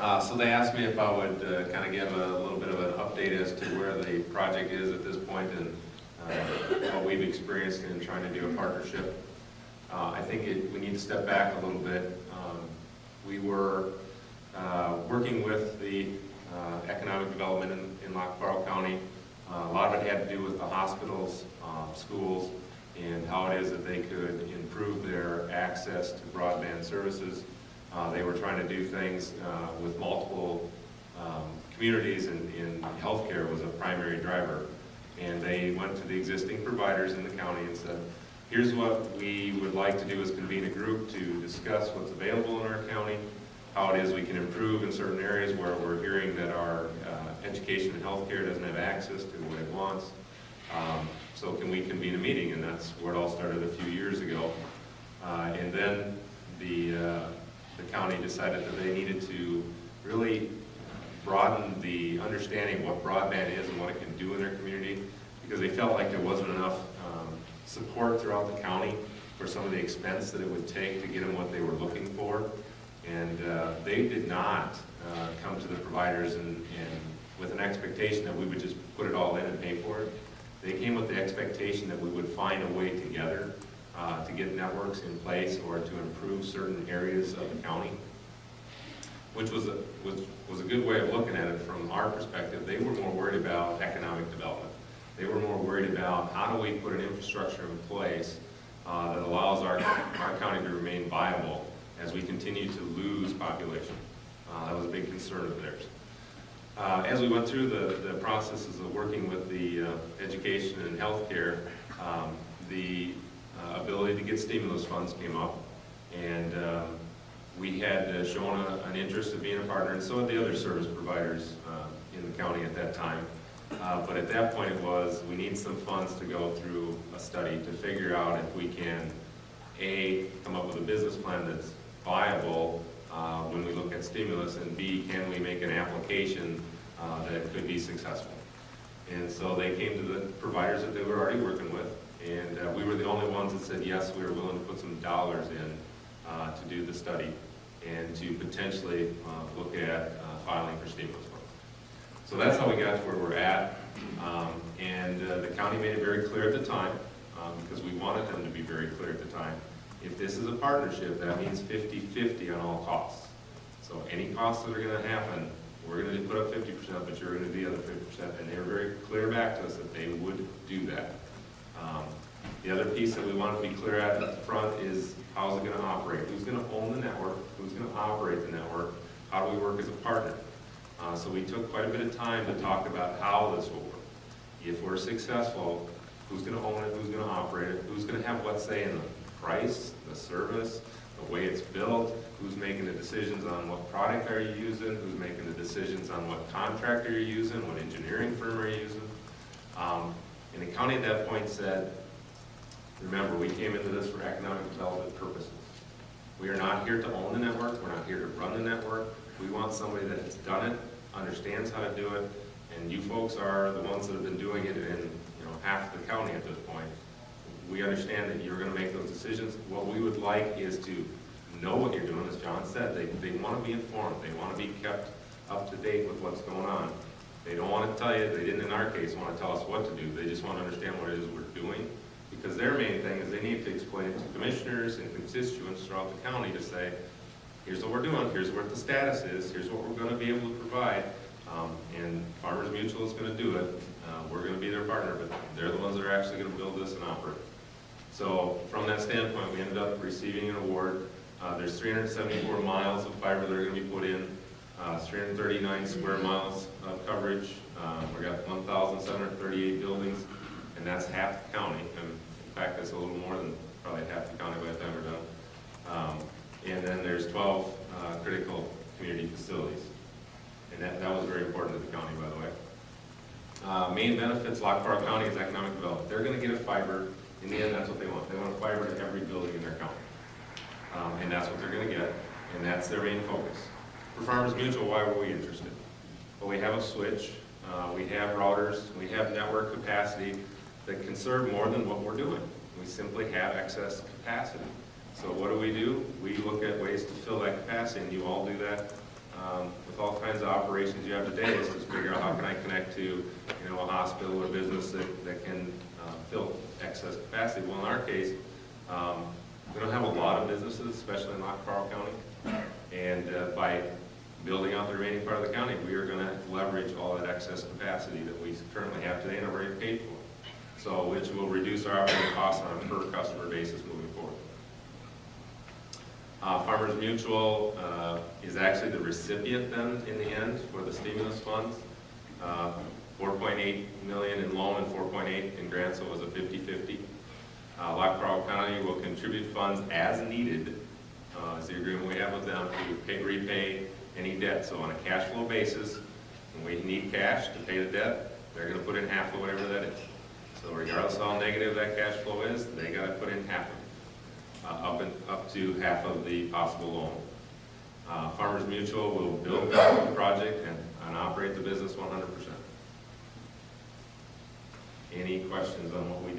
So they asked me if I would kind of give a little bit of an update as to where the project is at this point and what we've experienced in trying to do a partnership. I think we need to step back a little bit. We were working with the economic development in Lqp County. A lot of it had to do with the hospitals, schools, and how it is that they could improve their access to broadband services. They were trying to do things with multiple communities, and healthcare was a primary driver. And they went to the existing providers in the county and said, here's what we would like to do is convene a group to discuss what's available in our county, how it is we can improve in certain areas where we're hearing that our education and healthcare doesn't have access to what it wants. So can we convene a meeting? And that's where it all started a few years ago. And then the county decided that they needed to really broaden the understanding of what broadband is and what it can do in their community, because they felt like there wasn't enough support throughout the county for some of the expense that it would take to get them what they were looking for. And they did not come to the providers and with an expectation that we would just put it all in and pay for it. They came with the expectation that we would find a way together to get networks in place or to improve certain areas of the county, which was a good way of looking at it from our perspective. They were more worried about economic development. They were more worried about how do we put an infrastructure in place that allows our county to remain viable as we continue to lose population. That was a big concern of theirs. As we went through the processes of working with the education and healthcare, the ability to get stimulus funds came up, and we had shown an interest of being a partner, and so had the other service providers in the county at that time. But at that point it was, we need some funds to go through a study to figure out if we can, A, come up with a business plan that's viable when we look at stimulus, and B, can we make an application that could be successful. And so they came to the providers that they were already working with, and we were the only ones that said yes, we were willing to put some dollars in to do the study and to potentially look at filing for stimulus funds. So that's how we got to where we're at. And the county made it very clear at the time, because we wanted them to be very clear at the time, if this is a partnership, that means 50-50 on all costs. So any costs that are going to happen, we're going to put up 50%, but you're going to do the other 50%. And they were very clear back to us that they would do that. The other piece that we want to be clear at the front is, how's it going to operate? Who's going to own the network? Who's going to operate the network? How do we work as a partner? So we took quite a bit of time to talk about how this will work. If we're successful, who's going to own it? Who's going to operate it? Who's going to have what say in the price, the service, the way it's built? Who's making the decisions on what product are you using? Who's making the decisions on what contractor you're using? What engineering firm are you using? And the county at that point said, remember, we came into this for economic development purposes. We are not here to own the network. We're not here to run the network. We want somebody that has done it, understands how to do it, and you folks are the ones that have been doing it in half the county at this point. We understand that you're going to make those decisions. What we would like is to know what you're doing. As John said, they want to be informed. They want to be kept up to date with what's going on. They don't want to tell you, they didn't in our case want to tell us what to do. They just want to understand what it is we're doing. Because their main thing is they need to explain it to commissioners and constituents throughout the county to say, here's what we're doing, here's what the status is, here's what we're going to be able to provide, and Farmers Mutual is going to do it. We're going to be their partner, but they're the ones that are actually going to build this and operate. So from that standpoint, we ended up receiving an award. There's 374 miles of fiber that are going to be put in, 339 square miles of coverage. We got 1,738 buildings, and that's half the county. And in fact, that's a little more than probably half the county by the time we're done. And then there's 12 critical community facilities. And that was very important to the county, by the way. Main benefits, Lqp County is economic development. They're going to get a fiber. In the end, that's what they want. They want a fiber to every building in their county. And that's what they're going to get. And that's their main focus. For Farmers Mutual, why were we interested? Well, we have a switch. We have routers. We have network capacity that can serve more than what we're doing. We simply have excess capacity. So what do? We look at ways to fill that capacity, and you all do that with all kinds of operations you have today, is to figure out how can I connect to, a hospital or business that can fill excess capacity. Well, in our case, we don't have a lot of businesses, especially in Lqp County, and by building out the remaining part of the county, we are going to leverage all that excess capacity that we currently have today and are already paid for. So, which will reduce our operating costs on a per customer basis moving forward. Farmers Mutual is actually the recipient then in the end for the stimulus funds. 4.8 million in loan and 4.8 in grants, so it was a 50-50. Lqp County will contribute funds as needed, is the agreement we have with them, to repay any debt. So on a cash flow basis, when we need cash to pay the debt, they're going to put in half of whatever that is. So regardless of how negative that cash flow is, they got to put in half of it, up to half of the possible loan. Farmers Mutual will build the project and operate the business 100%. Any questions on what we